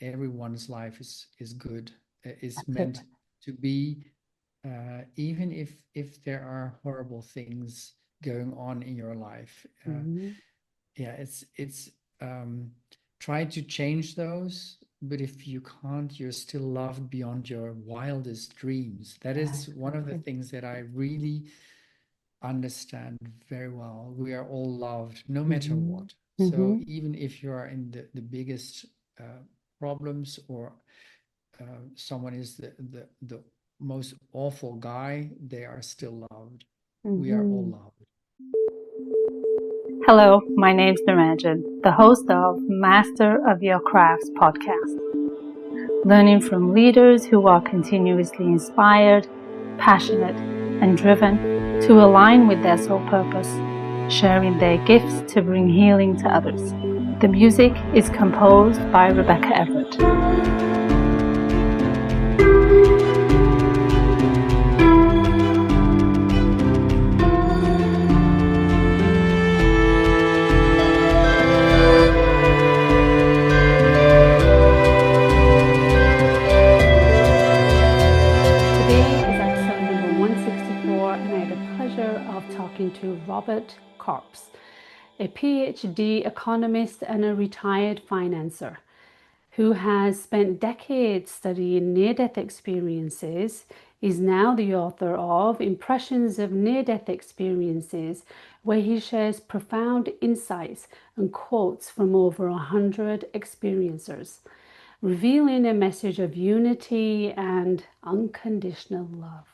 everyone's life is good, is Absolutely. meant to be, even if there are horrible things going on in your life. Mhm. Yeah, it's try to change those, but if you can't, you're still loved beyond your wildest dreams. That is one of the Exactly. things that I really understand very well. We are all loved no matter Mhm. what. So Mhm. even if you are in the biggest problems, or someone is the most awful guy, they are still loved. We are all Mhm. loved. Hello, my name's Naranjan, the host of Master of Your Crafts podcast, learning from leaders who are continuously inspired, passionate, and driven to align with their soul purpose, sharing their gifts to bring healing to others. The music is composed by Rebecca Everett. Today is episode number 164, and I had the pleasure of talking to Robert Corps, a PhD economist and a retired financer who has spent decades studying near-death experiences, is now the author of Impressions of Near-Death Experiences, where he shares profound insights and quotes from over 100 experiencers, revealing a message of unity and unconditional love.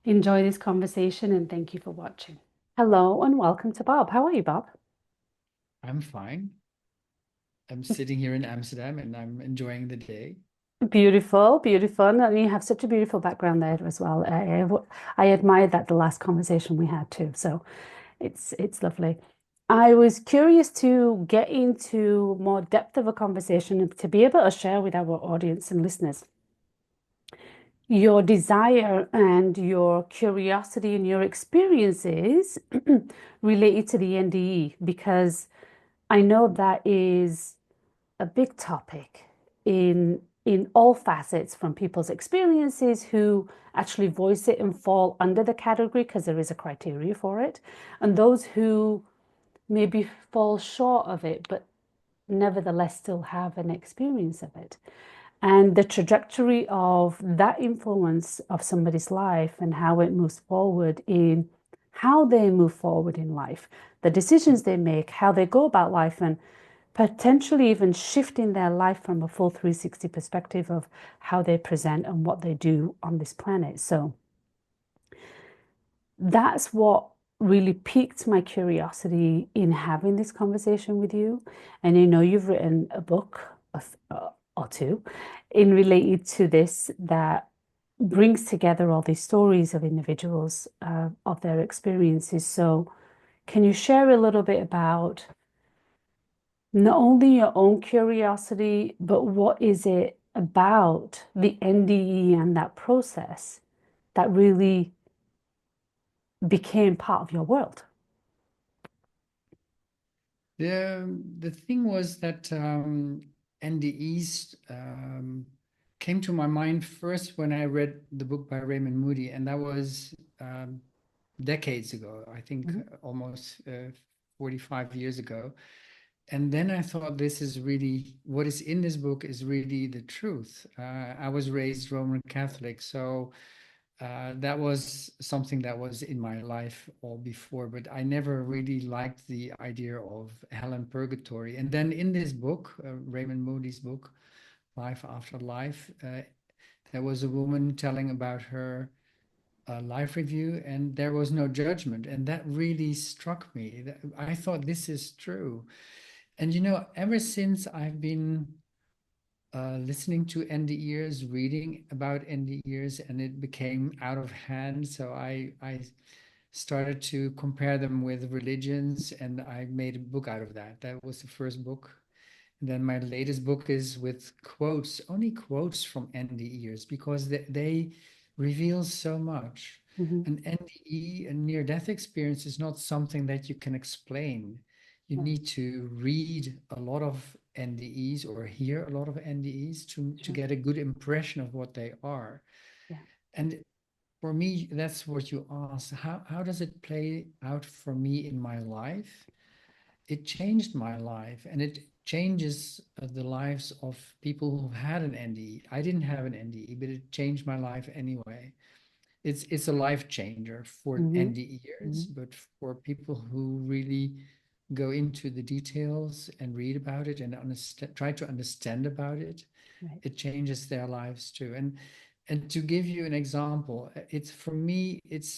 Enjoy this conversation and thank you for watching. Hello and welcome to Bob. How are you, Bob? I'm fine. I'm sitting here in Amsterdam and I'm enjoying the day. Beautiful, beautiful. And you have such a beautiful background there as well. I admired that the last conversation we had too. So it's lovely. I was curious to get into more depth of a conversation and to be able to share with our audience and listeners your desire and your curiosity and your experiences related to the NDE, because I know that is a big topic in all facets, from people's experiences who actually voice it and fall under the category because there is a criteria for it, and those who maybe fall short of it but nevertheless still have an experience of it, and the trajectory of that influence of somebody's life and how it moves forward in how they move forward in life, the decisions they make, how they go about life, and potentially even shifting their life from a full 360 perspective of how they present and what they do on this planet. So that's what really piqued my curiosity in having this conversation with you. And I know you've written a book or two in related to this that brings together all these stories of individuals of their experiences. So can you share a little bit about not only your own curiosity, but what is it about the NDE and that process that really became part of your world? The thing was that NDEs came to my mind first when I read the book by Raymond Moody, and that was decades ago, I think Mhm. almost 45 years ago. And then I thought, this is really what is in this book is really the truth. I was raised Roman Catholic, so that was something that was in my life all before, but I never really liked the idea of hell and purgatory. And then in this book, Raymond Moody's book, Life After Life, there was a woman telling about her life review, and there was no judgment. And that really struck me. I thought, this is true. And ever since I've been listening to NDEs, reading about NDEs, and it became out of hand. So I started to compare them with religions, and I made a book out of that. That was the first book. And then my latest book is with quotes, only quotes from NDEs, because they reveal so much. Mhm. An NDE, a near-death experience, is not something that you can explain. You need to read a lot of NDEs or hear a lot of NDEs to Sure. get a good impression of what they are. Yeah. And for me, that's what you asked. How does it play out for me in my life? It changed my life, and it changes the lives of people who've had an NDE. I didn't have an NDE, but it changed my life anyway. It's a life changer for Mm-hmm. NDEers, Mm-hmm. but for people who really go into the details and read about it and understand, try to understand about it, Right. it changes their lives too. And to give you an example, it's for me, it's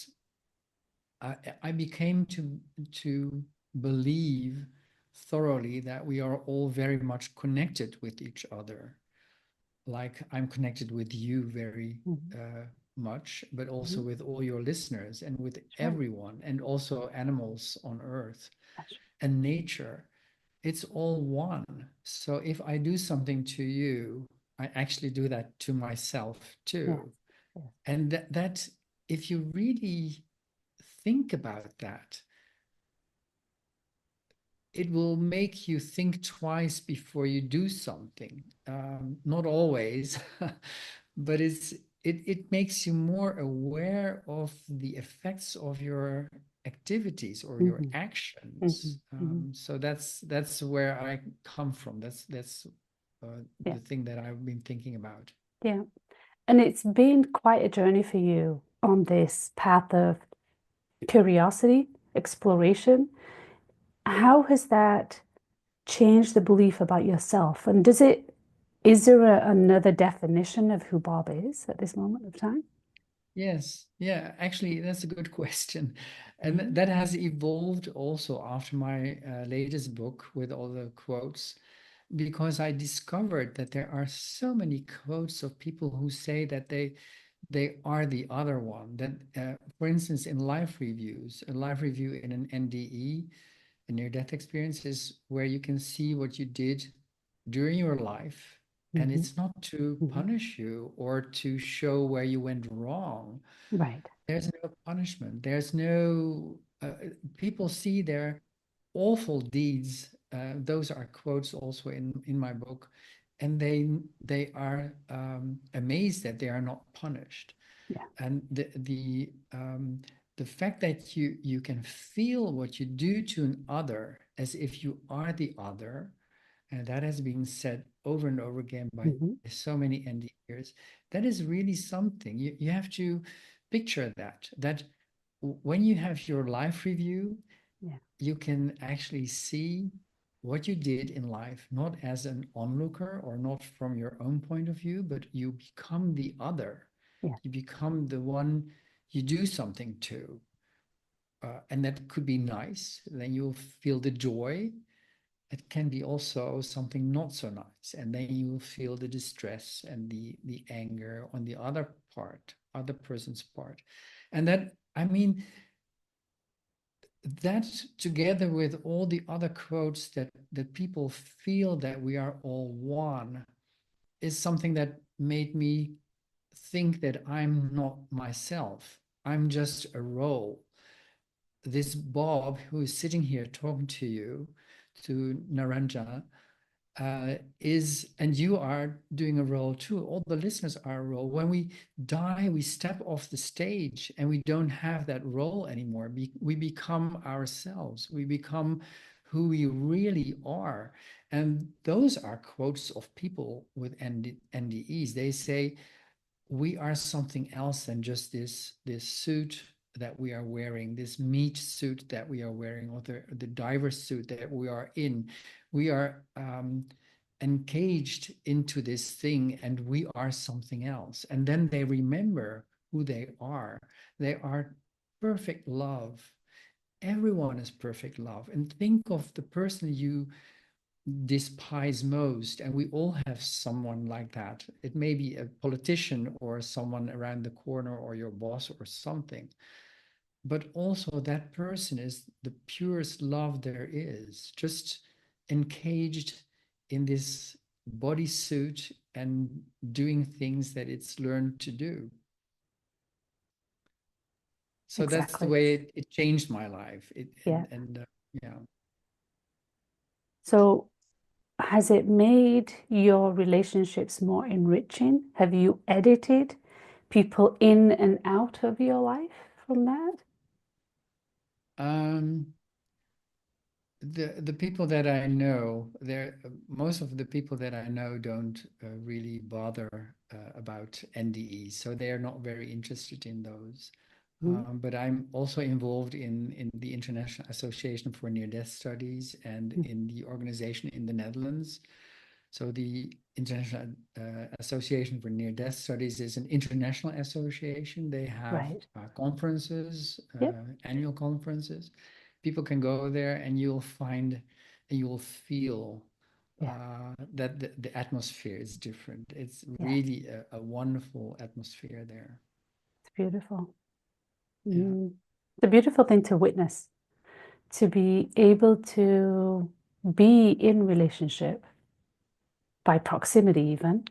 I became to believe thoroughly that we are all very much connected with each other. Like I'm connected with you very Mm-hmm. much, but also Mm-hmm. with all your listeners and with Sure. everyone, and also animals on Earth That's and nature. It's all one. So if I do something to you, I actually do that to myself yes. too. Yes. And that if you really think about that, it will make you think twice before you do something. Not always, but it makes you more aware of the effects of your activities or your Mm-hmm. Mm-hmm. actions. Mm-hmm. So that's where I come from. That's Yeah. the thing that I've been thinking about. Yeah. And it's been quite a journey for you on this path of curiosity, exploration. How has that changed the belief about yourself? And is there another definition of who Bob is at this moment of time? Yes, yeah, actually, that's a good question. And Mm-hmm. that has evolved also after my latest book with all the quotes, because I discovered that there are so many quotes of people who say that they are the other one. That, for instance, in life reviews, a life review in an NDE, a near-death experience, is where you can see what you did during your life. And Mm-hmm. it's not to Mm-hmm. punish you or to show where you went wrong. Right. There's no punishment. There's no, people see their awful deeds. Those are quotes also in my book. And they are amazed that they are not punished. Yeah. And the fact that you can feel what you do to an other as if you are the other, and that has been said over and over again by Mm-hmm. so many NDEs, that is really something. You have to picture that when you have your life review, Yeah. you can actually see what you did in life, not as an onlooker or not from your own point of view, but you become the other. Yeah. You become the one you do something to. And that could be nice. Then you'll feel the joy. It can be also something not so nice. And then you will feel the distress and the anger on the other part, other person's part. And that, I mean, that together with all the other quotes that people feel that we are all one is something that made me think that I'm not myself. I'm just a role. This Bob who is sitting here talking to you, to Naranjan, and you are doing a role too. All the listeners are a role. When we die, we step off the stage and we don't have that role anymore. We become ourselves. We become who we really are. And those are quotes of people with NDEs. They say, we are something else than just this suit that we are wearing, this meat suit that we are wearing, or the diver suit that we are in. We are engaged into this thing, and we are something else. And then they remember who they are. They are perfect love. Everyone is perfect love. And think of the person you despise most, and we all have someone like that. It may be a politician or someone around the corner or your boss or something, but also that person is the purest love there is, just encaged in this bodysuit and doing things that it's learned to do. So that's the Exactly. way it changed my life. Yeah. Yeah. So has it made your relationships more enriching? Have you edited people in and out of your life from that? Um, the people that I know, there most of the people that I know don't really bother about NDEs, so they are not very interested in those. Mm, But I'm also involved in the International Association for Near-Death Studies and mm, in the organization in the Netherlands. So the International Association for Near-Death Studies is an international association. They have right. conferences, Yep. annual conferences. People can go there and you'll find and you will feel Yeah. that the atmosphere is different. It's Yeah. really a wonderful atmosphere there. It's beautiful. Yeah. Mm. It's a beautiful thing to witness, to be able to be in relationship by proximity, even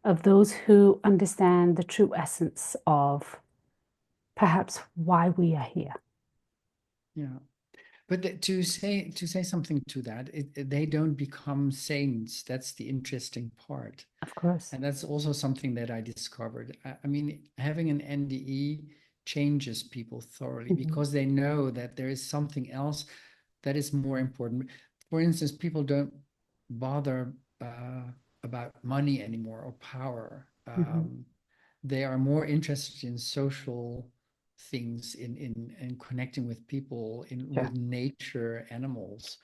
of those who understand the true essence of perhaps why we are here. Yeah. But to say something to that, they don't become saints. That's the interesting part. Of course. And that's also something that I discovered. I mean, having an NDE changes people thoroughly Hmm. because they know that there is something else that is more important. For instance, people don't bother about money anymore or power. Hmm. They are more interested in social things, in connecting with people, in Sure. with nature, animals,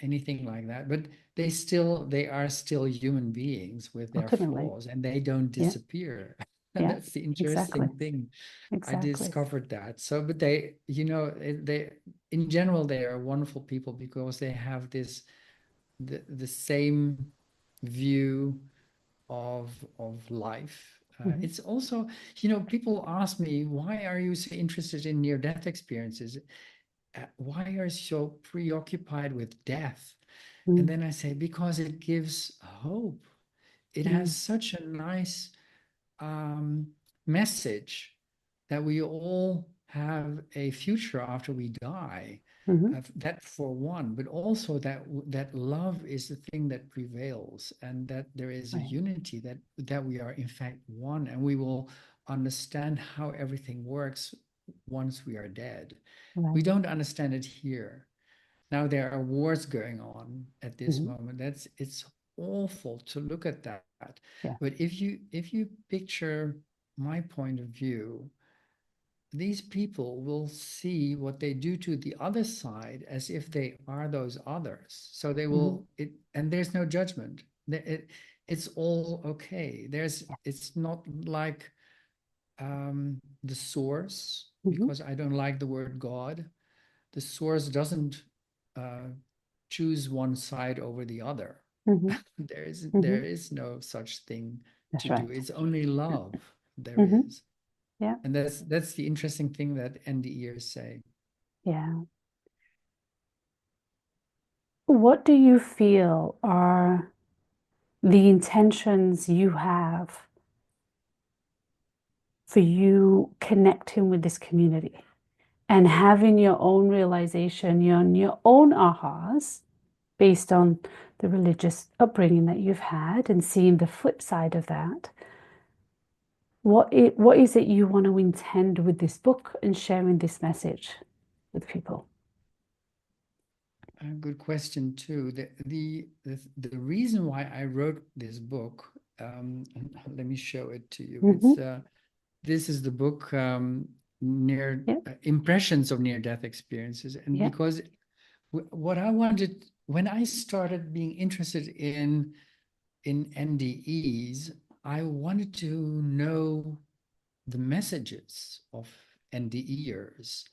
anything like that. But they are still human beings with their Ultimately. flaws, and they don't Yeah. disappear. Yeah. That's the Exactly. interesting thing. I Exactly. discovered that. So, but they, they in general they are wonderful people because they have this the same view of life. Hmm. It's also, people ask me, why are you so interested in near-death experiences? Why are you so preoccupied with death? And Mm. then I say, because it gives hope. It has Mm. such a nice um, message that we all have a future after we die. Hmm. That for one, but also that love is the thing that prevails, and that there is a Right. unity that we are in fact one, and we will understand how everything works once we are dead. We Right. don't understand it here. Now there are wars going on at this Hmm. moment. It's awful to look at that. Yeah. But if you picture my point of view, these people will see what they do to the other side as if they are those others. So they Hmm. will it, and there's no judgment. It's all okay. Yeah. It's not like the source, Hmm. because I don't like the word God. The source doesn't uh, choose one side over the other. Hmm. There Hmm. is no such thing That's to do. right. It's only love there Hmm. is. Yeah. And that's the interesting thing that NDEs say. Yeah. What do you feel are the intentions you have for you connecting with this community and having your own realization, your own ahas based on the religious upbringing that you've had and seeing the flip side of that? What is it you want to intend with this book and sharing this message with people? A good question too. The reason why I wrote this book, and let me show it to you. Hmm. This is the book, near Yeah. impressions of near-death experiences, and Yeah. because what I wanted when I started being interested in NDEs, I wanted to know the messages of NDEers.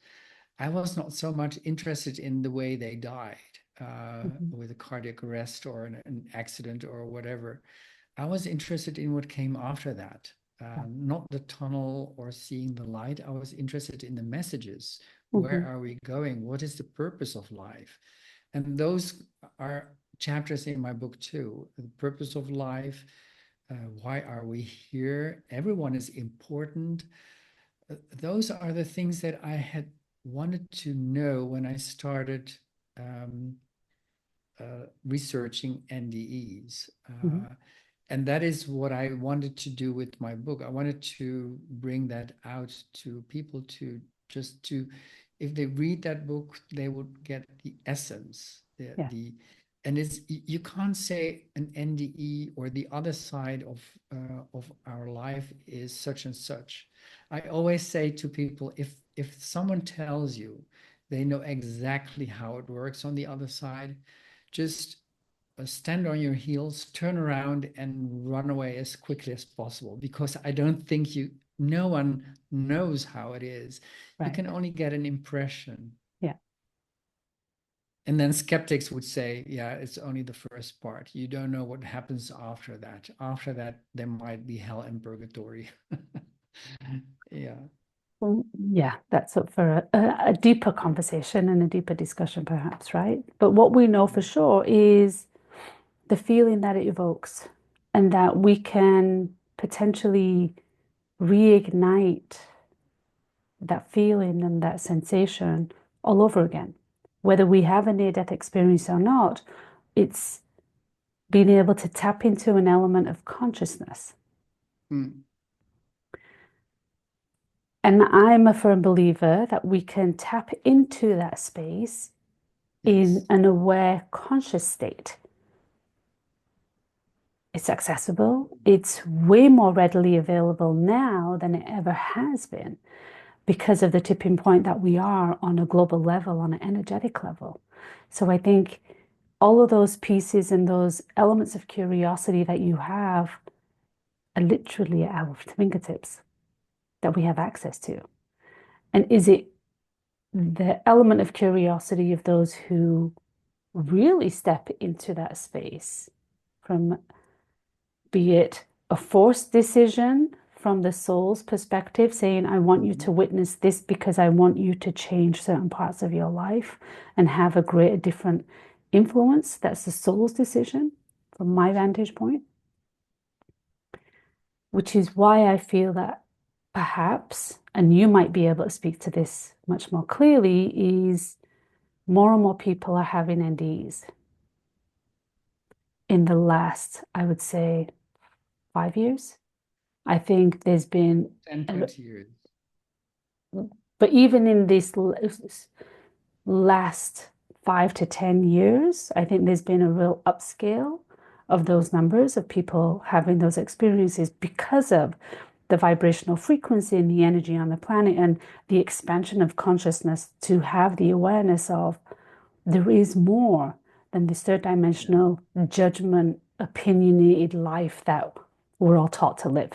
I was not so much interested in the way they died, Hmm. with a cardiac arrest or an accident or whatever. I was interested in what came after that, not the tunnel or seeing the light. I was interested in the messages. Where Hmm. are we going? What is the purpose of life? And those are chapters in my book too. The purpose of life. Why are we here? Everyone is important. Those are the things that I had wanted to know when I started um, researching NDEs. Mm-hmm. And that is what I wanted to do with my book. I wanted to bring that out to people to just to, if they read that book, they would get the essence, Yeah. and it's, you can't say an NDE or the other side of our life is such and such. I always say to people, if someone tells you they know exactly how it works on the other side, just stand on your heels, turn around, and run away as quickly as possible. Because I don't think no one knows how it is. You Right. can only get an impression. Yeah. And then skeptics would say, yeah, it's only the first part. You don't know what happens after that. After that, there might be hell and purgatory. Yeah. Well, yeah, that's up for a deeper conversation and a deeper discussion, perhaps, right? But what we know for sure is the feeling that it evokes, and that we can potentially reignite that feeling and that sensation all over again. Whether we have a near-death experience or not, it's being able to tap into an element of consciousness. Mm. And I'm a firm believer that we can tap into that space in Yes. an aware, conscious state. It's accessible. It's way more readily available now than it ever has been because of the tipping point that we are on a global level, on an energetic level. So I think all of those pieces and those elements of curiosity that you have are literally at our fingertips that we have access to. And is it the element of curiosity of those who really step into that space, from be it a forced decision from the soul's perspective, saying, I want you to witness this because I want you to change certain parts of your life and have a greater, different influence. That's the soul's decision from my vantage point, which is why I feel that perhaps, and you might be able to speak to this much more clearly, is more and more people are having NDEs in the last, I would say, 5 years. I think there's been, 10, 20 years. but even in this last 5 to 10 years, I think there's been a real upscale of those numbers of people having those experiences because of the vibrational frequency and the energy on the planet and the expansion of consciousness to have the awareness of there is more than this third dimensional judgment, opinionated life that we're all taught to live.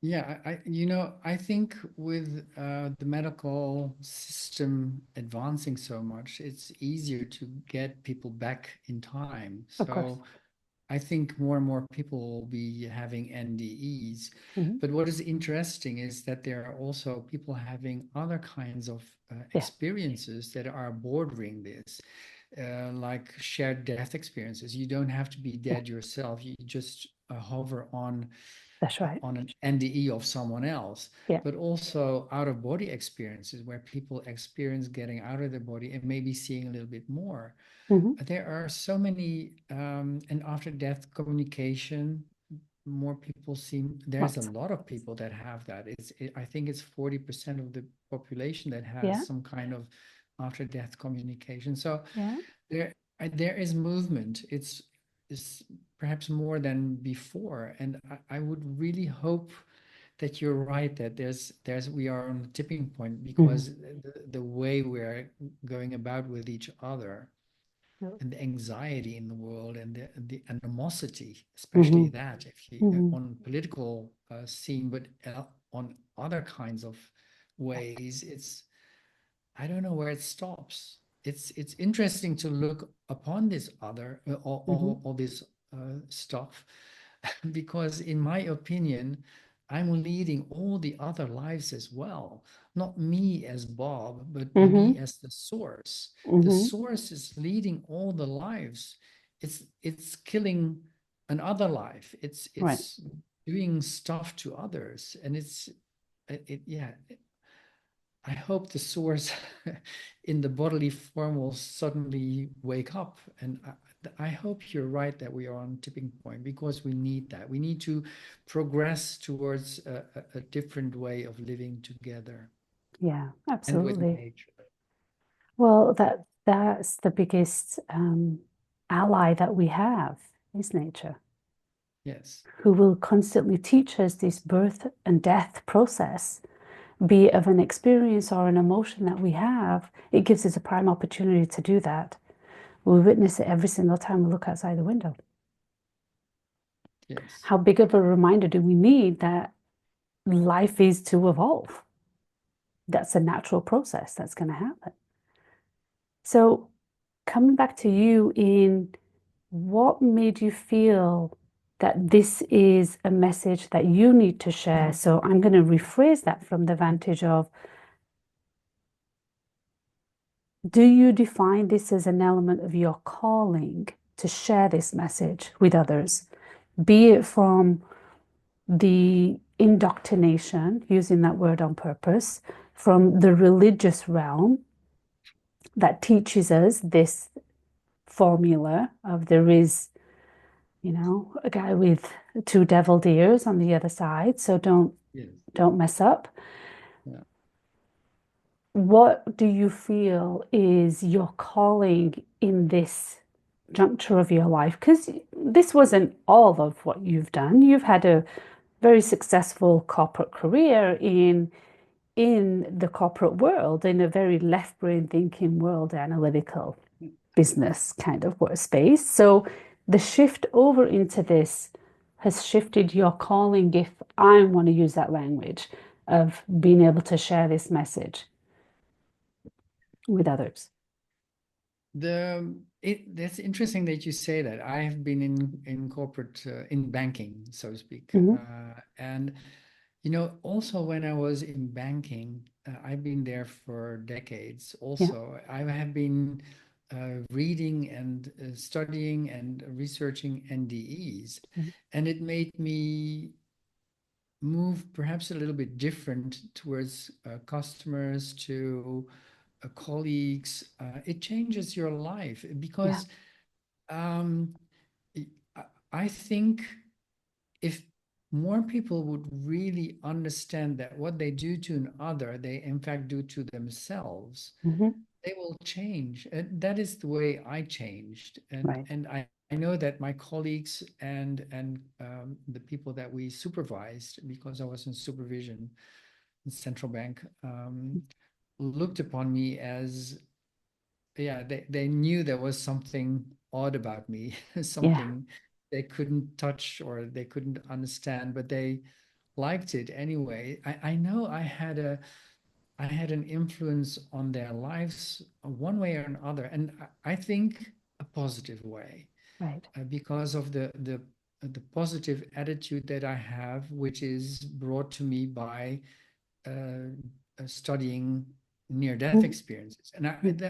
Yeah, I think with the medical system advancing so much, it's easier to get people back in time. Of course. So I think more and more people will be having NDEs. Mm-hmm. But what is interesting is that there are also people having other kinds of Yeah, experiences that are bordering this, like shared death experiences. You don't have to be yeah, dead yourself. You just hover that's right. on an NDE of someone else, Yeah. but also out of body experiences where people experience getting out of their body and maybe seeing a little bit more. Mm-hmm. There are so many, and after death communication, more people seem, there's a Lots. lot of people that have that. I think it's 40% of the population that has Yeah, some kind of after death communication. So yeah. there is movement. It's perhaps more than before, and I would really hope that you're right, that there's we are on a tipping point, Mm-hmm. because the way we're going about with each other and the anxiety in the world and the animosity, especially Mm-hmm. that, if you Mm-hmm. on political scene, but on other kinds of ways, it's, I don't know where it stops. It's interesting to look upon this other Mm-hmm. all this stuff, because in my opinion, I'm leading all the other lives as well. Not me as Bob, but me Mm-hmm. as the source. The Mm-hmm. source is leading all the lives. It's killing another life. Right. It's doing stuff to others, and yeah. I hope the source in the bodily form will suddenly wake up. And I hope you're right that we are on a tipping point, because we need that. We need to progress towards a different way of living together Yeah, and with absolutely. nature. Well, that's the biggest ally that we have is nature, Yes, who will constantly teach us this birth and death process, be it of an experience or an emotion that we have. It gives us a prime opportunity to do that. We witness it every single time we look outside the window. yes. How big of a reminder do we need that life is to evolve? That's a natural process that's going to happen. So, coming back to you, in what made you feel that this is a message that you need to share? So, I'm going to rephrase that from the vantage of, do you define this as an element of your calling to share this message with others, be it from the indoctrination, using that word on purpose, from the religious realm that teaches us this formula of there is, a guy with two deviled ears on the other side, so Yes. don't mess up. Yeah. What do you feel is your calling in this juncture of your life? Because this wasn't all of what you've done. You've had a very successful corporate career in the corporate world, in a very left brain thinking world, analytical business kind of workspace. So the shift over into this has shifted your calling, if I want to use that language, of being able to share this message with others. That's interesting that you say that. I have been in corporate in banking, so to speak, Hmm. and also when I was in banking, I've been there for decades. Yeah. Also, I have been reading and studying and researching NDEs, Mhm. and it made me move perhaps a little bit different towards customers, to colleagues. It changes your life Yeah. because um, I I think if more people would really understand that what they do to another, they in fact do to themselves, Hmm. they will change. And that is the way I changed. And Right. and I know that my colleagues and the people that we supervised, because I was in supervision in central bank, looked upon me as, yeah, they knew there was something odd about me, Yeah. something they couldn't touch or they couldn't understand, but they liked it anyway. I know I had an influence on their lives one way or another, and I think a positive way, Right. because of the positive attitude that I have, which is brought to me by uh, studying near-death Mhm. experiences. And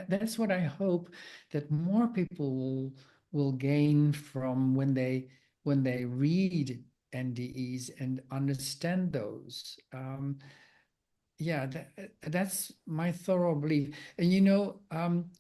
that's what I hope that more people will gain from when they read NDEs and understand those. Yeah, that's my thorough belief. And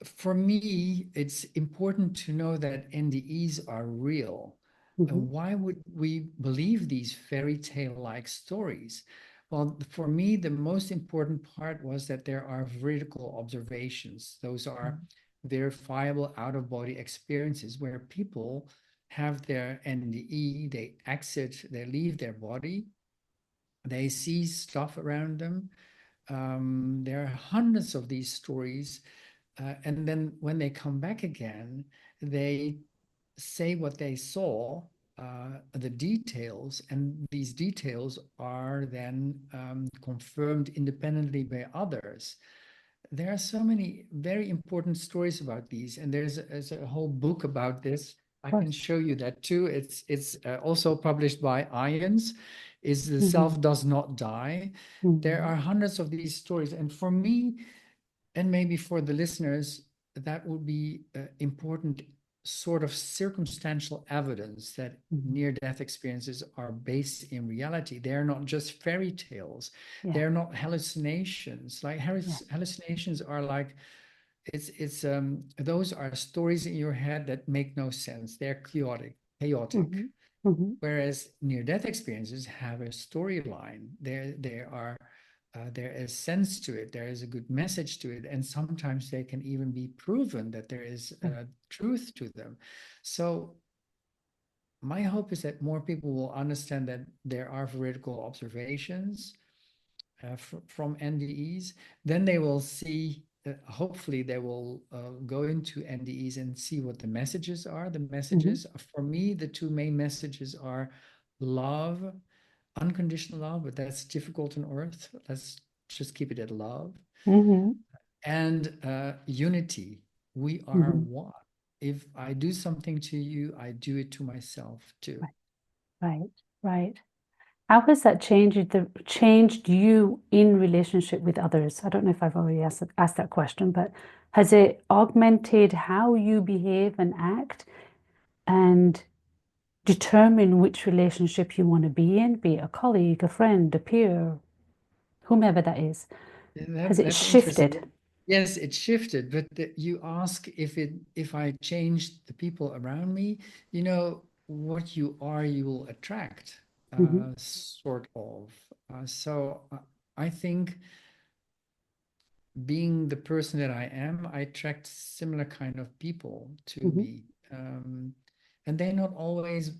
for me, it's important to know that NDEs are real. Mhm. Why would we believe these fairy tale-like stories? Well, for me, the most important part was that there are veridical observations. Those are verifiable out-of-body experiences where people have their NDE, they exit, they leave their body, they see stuff around them. There are hundreds of these stories. And then when they come back again, they say what they saw, the details, and these details are then confirmed independently by others. There are so many very important stories about these, and there's a whole book about this. I Of can course. show you that too. It's also published by Ions. Is the Hmm. self does not die. There Hmm. are hundreds of these stories, and for me, and maybe for the listeners, that would be important sort of circumstantial evidence that Mhm. near-death experiences are based in reality. They're not just fairy tales. Yeah. They're not hallucinations. Like Yeah. hallucinations are like it's those are stories in your head that make no sense. They're chaotic. Hmm. Hmm. Whereas near-death experiences have a storyline. There is sense to it. There is a good message to it, and sometimes they can even be proven that there is truth to them. So my hope is that more people will understand that there are veridical observations from NDEs. Then they will see. Hopefully, they will go into NDEs and see what the messages are. The Hmm. messages, for me, the two main messages are love, unconditional love, but that's difficult on earth. Let's just keep it at love. Hmm. And unity. We are Hmm. one. If I do something to you, I do it to myself too. Right. Right. Right. How has that changed you in relationship with others? I don't know if I've already asked that question, but has it augmented how you behave and act and determine which relationship you want to be in, be it a colleague, a friend, a peer, whomever that is? Has it That's shifted? interesting. Yes, it shifted, but you ask if I changed the people around me, what you are, you will attract, Hmm. sort of. So I think being the person that I am, I attract similar kind of people to Hmm. me. And they not always,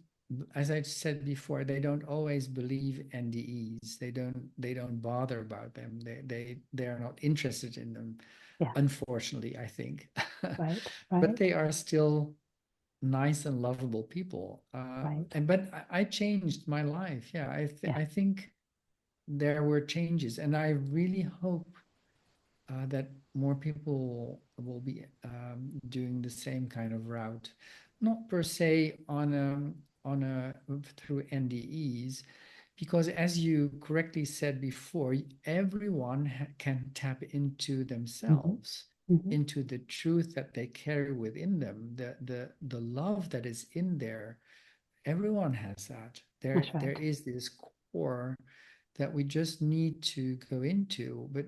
as I said before, they don't always believe NDEs. They don't bother about them. They are not interested in them, Yeah. unfortunately, I think. Right. But Right. they are still nice and lovable people. Right. But I changed my life. Yeah, Yeah. I think there were changes, and I really hope that more people will be doing the same kind of route, not per se on a through NDEs, because as you correctly said before, everyone can tap into Hmm. themselves, Hmm. into the truth that they carry within them, the love that is in there. Everyone has that. There That's there right. is this core that we just need to go into. But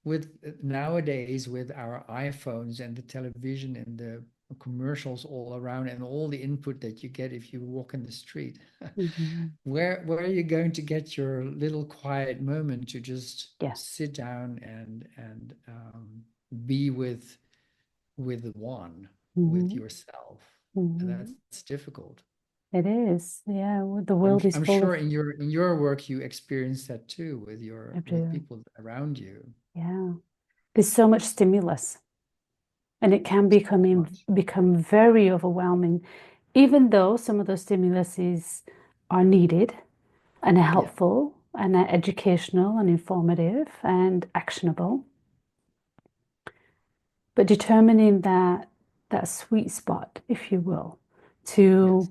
with nowadays, with our iPhones and the television and the commercials all around and all the input that you get if you walk in the street, Hmm. where are you going to get your little quiet moment to just Yeah. sit down and be with one, with Hmm. yourself? And Hmm. that's difficult. It is. Yeah. The I'm world is I'm full sure of, in your work you experience that too with I with do. people around you. Yeah. There's so much stimulus and it can Much. become very overwhelming, even though some of those stimuluses are needed and are Yeah. helpful and are educational and informative and actionable. But determining that sweet spot, if you will, Yes. to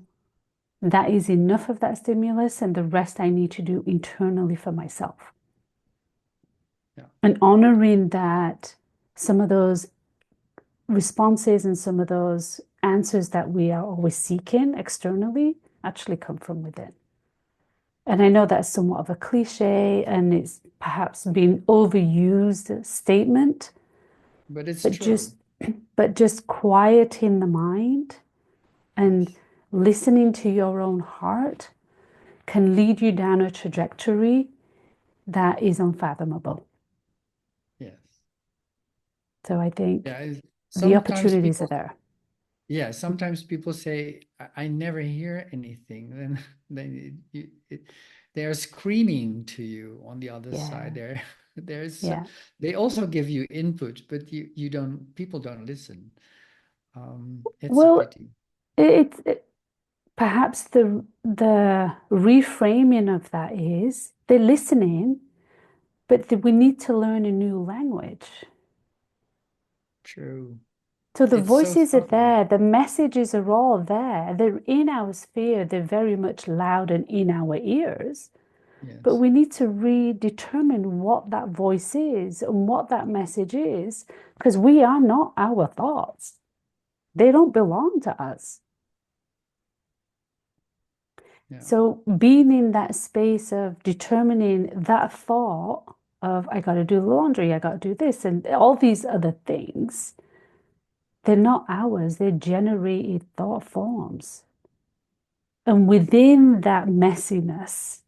that is enough of that stimulus and the rest I need to do internally for myself. Yeah. And honoring that some of those responses and some of those answers that we are always seeking externally actually come from within. And I know that's somewhat of a cliche and it's perhaps been overused statement, But it's but true. just quieting the mind and Yes. listening to your own heart can lead you down a trajectory that is unfathomable. Yes. So I Yeah. think the Sometimes opportunities are people, there. yeah, sometimes people say, I never hear anything. Then they are screaming to you on the other side. Yeah, There's, yeah. they also give you input, but you don't, people don't listen. It's a Well, pity. perhaps the reframing of that is they're listening, but we need to learn a new language. True. So the It's so voices are subtle. there, the messages are all there. They're in our sphere, they're very much loud and in our ears. But Yes. we need to redetermine what that voice is and what that message is, because we are not our thoughts. They don't belong to us. Yeah. So being in that space of determining that thought of I got to do the laundry, I got to do this, and all these other things, they're not ours. They're generated thought forms. And within that messiness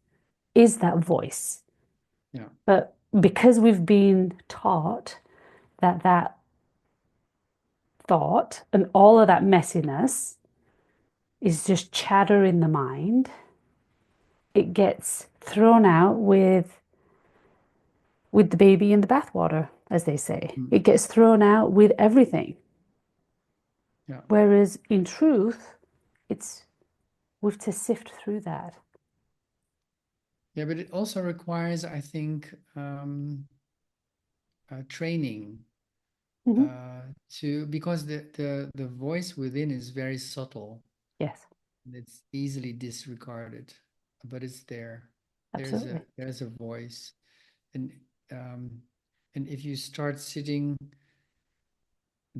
is that voice. Yeah. But because we've been taught that that thought and all of that messiness is just chatter in the mind, it gets thrown out with the baby in the bathwater, as they say. Mm. It gets thrown out with everything. Yeah. Whereas in truth, it's we've to sift through that. Yeah, but it also requires, I think, training Mhm. to because the voice within is very subtle. Yes, It's easily disregarded, but it's there. absolutely. There's a voice, and um, and if you start sitting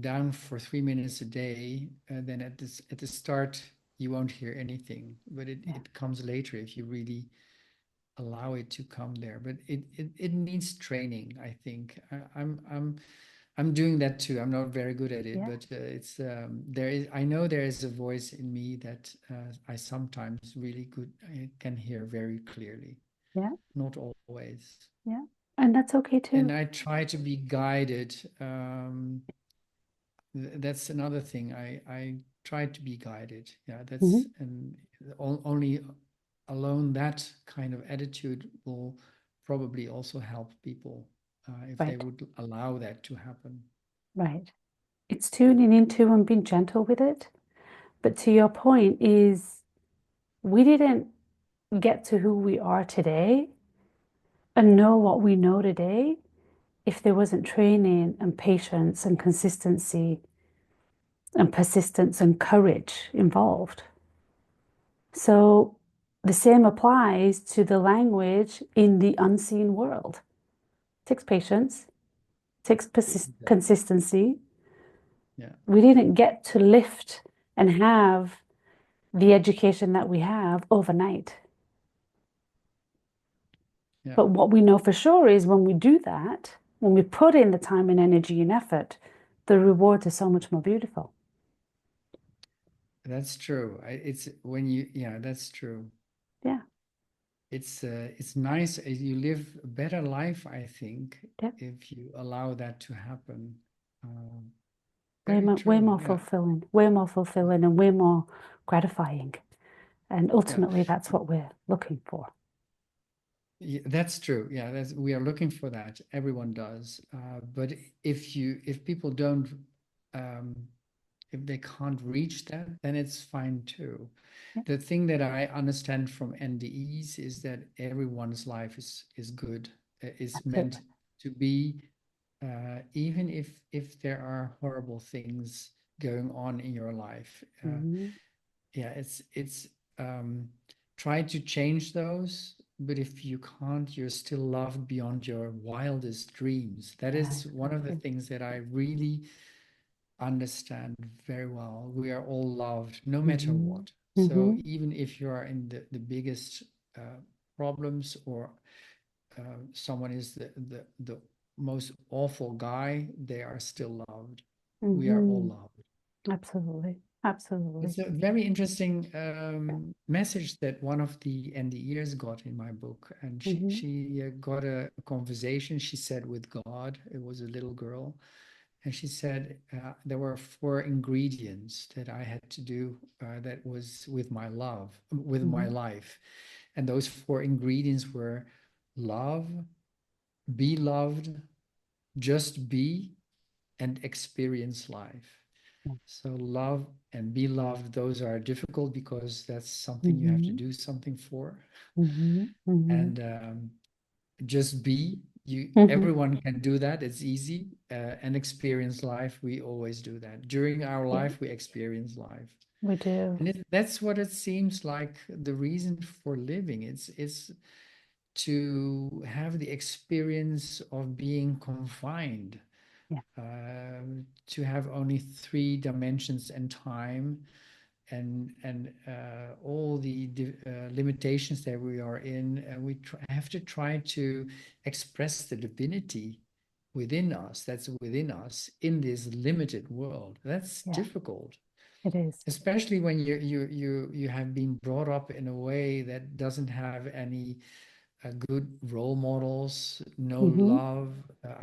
down for 3 minutes a day, then at the start you won't hear anything, but Yeah, it comes later if you really allow it to come there. But it needs training, I think. I'm doing that too. I'm not very good at it, yeah, but it's there is. I know there is a voice in me that I sometimes really I can hear very clearly. yeah, Not always, yeah. And that's okay and too. I try to be guided. That's another thing. I try to be guided. Yeah, Mhm. that's and only alone that kind of attitude will probably also help people if they Right, would allow that to happen. right. It's tuning into and being gentle with it. But to your point is we didn't get to who we are today and know what we know today if there wasn't training and patience and consistency and persistence and courage involved. So the same applies to the language in the unseen world. It takes patience, takes Exactly. consistency. Yeah. We didn't get to lift and have the education that we have overnight. Yeah. But what we know for sure is when we do that, when we put in the time and energy and effort, the rewards are so much more beautiful. That's true. It's when you, yeah, that's true. Yeah, It's nice. You live a better life, I think, yeah. if you allow that to happen. Very Way true. more Yeah. fulfilling, way more fulfilling and way more gratifying. And Yeah. ultimately, that's what we're looking for. Yeah, that's true. Yeah, we are looking for that. Everyone does. But if people don't, um, if they can't reach that, then it's fine too. Yeah, The thing that I understand from NDEs is that everyone's life is good, is meant absolutely. to be, even if there are horrible things going on in your life. Mhm. Yeah, it's try to change those, but if you can't, you're still loved beyond your wildest dreams. That Yeah, is one of the exactly. things that I really understand very well. We are all loved no matter Hmm. what. So Hmm. even if you are in the biggest problems, or someone is the most awful guy, they are still loved. We are all Hmm. loved. Absolutely. Absolutely. It's a very interesting message that one of the NDEs got in my book, and Hmm. she got a conversation. She said with God. It was a little girl, and she said there were four ingredients that I had to do that was with my Hmm. life, and those four ingredients were love, be loved, just be, and experience life. So love and be loved, those are difficult because that's something you have to Hmm. do something for. Hmm. Hmm. And just be, Hmm. everyone can do that. It's easy. And experience life, we always do that. During our Yeah, life, we experience life. we do. And that's what it seems like the reason for living. It's to have the experience of being confined, Yeah. To have only three dimensions and time, and all the limitations that we are in, and we have to try to express the divinity within us, that's within us, in this limited world. That's Yeah, difficult, it is. especially when you have been brought up in a way that doesn't have any good role models, no Mm-hmm. love.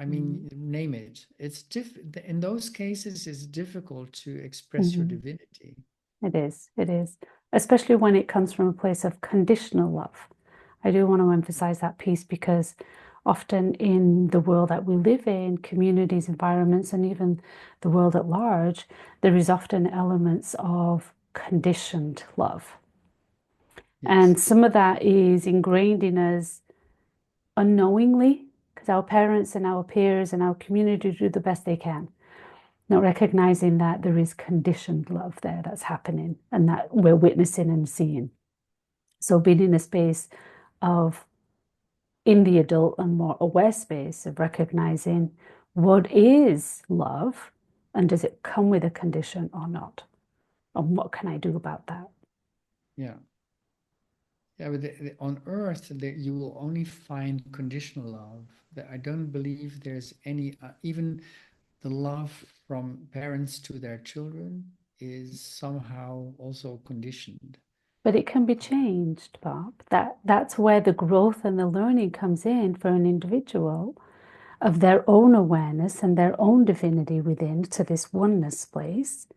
I mean, name it. It's in those cases, it's difficult to express your Mm-hmm. divinity. It is. It is. Especially when it comes from a place of conditional love. I do want to emphasize that piece because often in the world that we live in, communities, environments, and even the world at large, there is often elements of conditioned love. Yes. And some of that is ingrained in us unknowingly because our parents and our peers and our community do the best they can, not recognizing that there is conditioned love there that's happening and that we're witnessing and seeing. So being in a space of, in the adult and more aware space of recognizing what is love and does it come with a condition or not? And what can I do about that? Yeah. Yeah, but on Earth, you will only find conditional love. I don't believe there's any, even the love from parents to their children is somehow also conditioned. But it can be changed, Bob. That's where the growth and the learning comes in for an individual of their own awareness and their own divinity within to this oneness place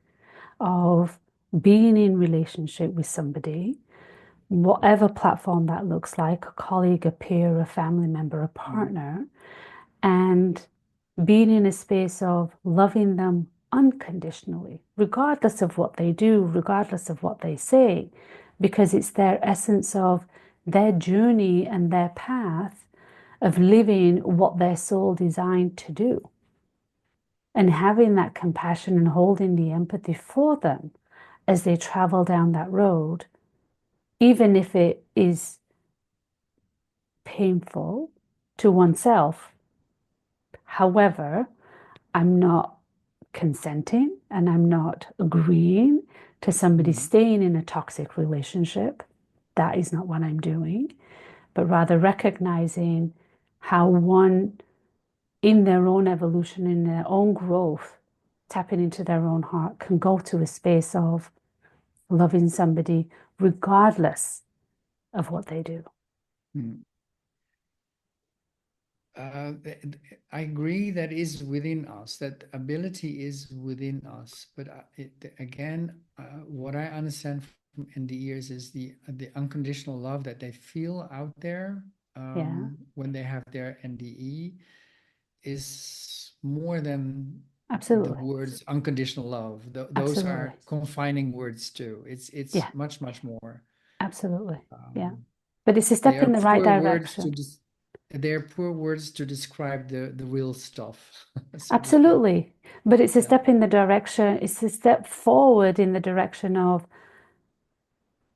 of being in relationship with somebody, whatever platform that looks like, a colleague, a peer, a family member, a Mm. partner, and being in a space of loving them unconditionally, regardless of what they do, regardless of what they say, because it's their essence of their journey and their path of living what their soul designed to do. And having that compassion and holding the empathy for them as they travel down that road, even if it is painful to oneself. However, I'm not consenting and I'm not agreeing to somebody Mm. staying in a toxic relationship. That is not what I'm doing, but rather recognizing how one, in their own evolution, in their own growth, tapping into their own heart, can go to a space of loving somebody regardless of what they do. Mm. I agree that is within us, that ability is within us. But again, what I understand from NDEs is the unconditional love that they feel out there Yeah, when they have their NDE is more than the absolutely. words unconditional love. Those Absolutely. are confining words too. It's Yeah, much more. absolutely. Yeah. Um, But it's a they step are in the right poor words to direction. they're poor words to describe the real stuff, so to speak. Absolutely. But it's a Yeah. step in the direction, it's a step forward in the direction of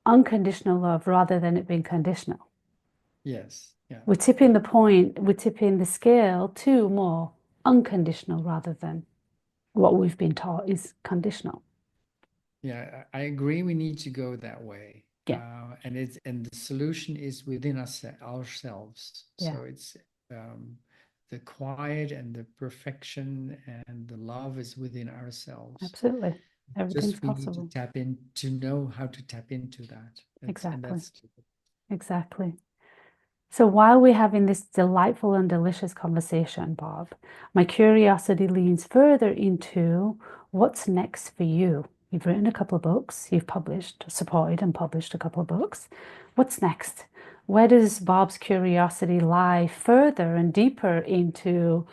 unconditional love rather than it being conditional. Yes. Yeah. We're tipping Yeah. the point, we're tipping the scale to more unconditional rather than what we've been taught is conditional. Yeah. I agree. We need to go that way. Yeah, And the solution is within us ourselves. yeah, So it's the quiet and the perfection and the love is within ourselves. absolutely. Everything's Just we need to possible. tap in to know how to tap into that. Exactly. That's Exactly. So while we're having this delightful and delicious conversation, Bob, my curiosity leans further into what's next for you. You've written a couple of books, you've published, supported and published a couple of books. What's next? Where does Bob's curiosity lie further and deeper into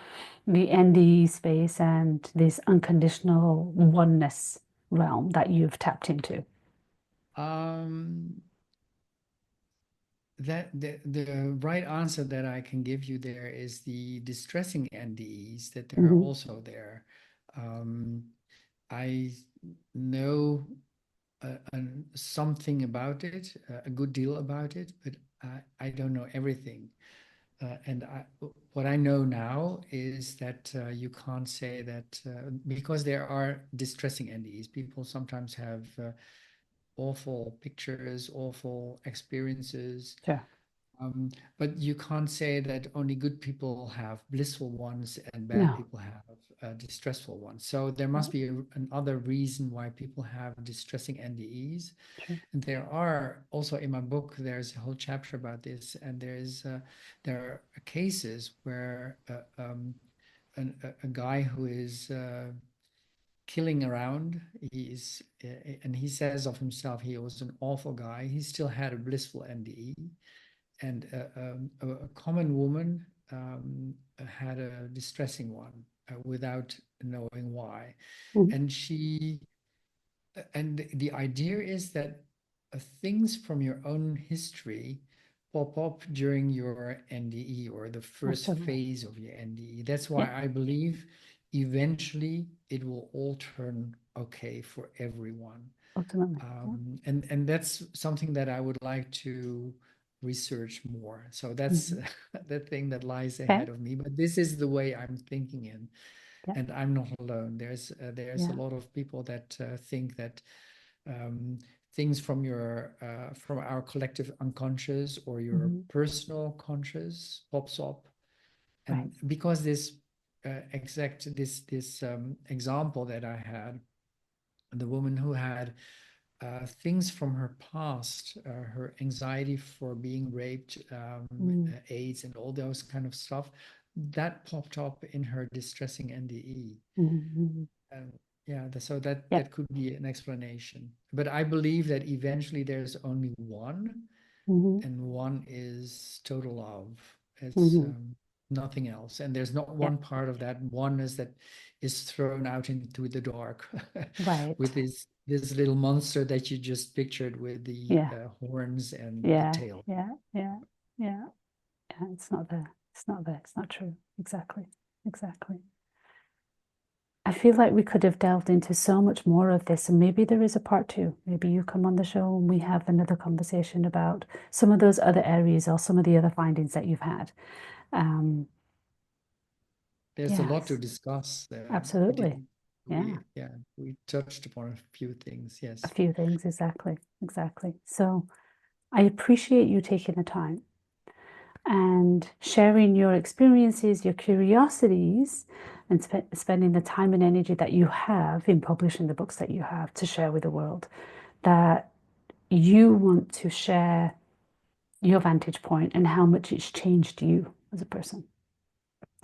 the NDE space and this unconditional oneness realm that you've tapped into? um that the right answer that I can give you there is the distressing NDEs, that they are Hmm. also there. I know something about it, a good deal about it, but I don't know everything. and what I know now is that you can't say that because there are distressing NDEs. People sometimes have awful pictures, awful experiences. Sure. But you can't say that only good people have blissful ones and bad No. people have distressful ones. So there must Right. be another reason why people have distressing NDEs. True. And there are also in my book, there's a whole chapter about this, and there are cases where a guy who is killing around, and he says of himself he was an awful guy. He still had a blissful NDE, and a common woman had a distressing one without knowing why. Mhm. And the idea is that things from your own history pop up during your NDE or the first Absolutely. phase of your NDE. That's Yeah. why I believe eventually it will all turn okay for everyone. Ultimately. Yeah. And that's something that I would like to research more. So that's Mhm. the thing that lies Okay. ahead of me. But this is the way I'm thinking in, Yeah. and I'm not alone. There's a Yeah. lot of people that think that um, things from your from our collective unconscious or your Mhm. personal conscious pops up, Right. and because this example that I had, the woman who had things from her past, her anxiety for being raped, Mm. AIDS, and all those kind of stuff, that popped up in her distressing NDE. Mhm. And yeah, so that Yep. could be an explanation. But I believe that eventually there's only one, Mhm. and one is total love. It's Mhm. nothing else. And there's not Yeah. one part of that oneness that is thrown out into the dark with Right. this little monster that you just pictured with the Yeah. horns and the Yeah. tail. Yeah. Yeah. Yeah. Yeah. It's not there. It's not there. It's not true. Exactly. Exactly. I feel like we could have delved into so much more of this, and maybe there is a part two. Maybe you come on the show and we have another conversation about some of those other areas or some of the other findings that you've had. Um, There's a lot to yes, discuss there. We absolutely. didn't, Yeah, we touched upon a few things. a Yes. few things, exactly, exactly. So I appreciate you taking the time and sharing your experiences, your curiosities, and spending the time and energy that you have in publishing the books that you have to share with the world. That you want to share your vantage point and how much it's changed you as a person.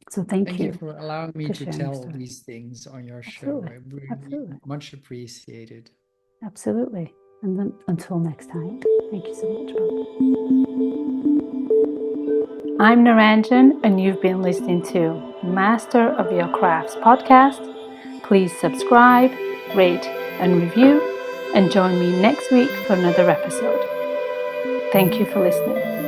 So thank Thank you you for allowing me for to sharing your tell story. these things on your show. Absolutely. I really Absolutely. much appreciated. Absolutely. And then until next time, thank you so much, Bob. I'm Naranjan, and you've been listening to Master of Your Crafts podcast. Please subscribe, rate, and review, and join me next week for another episode. Thank you for listening.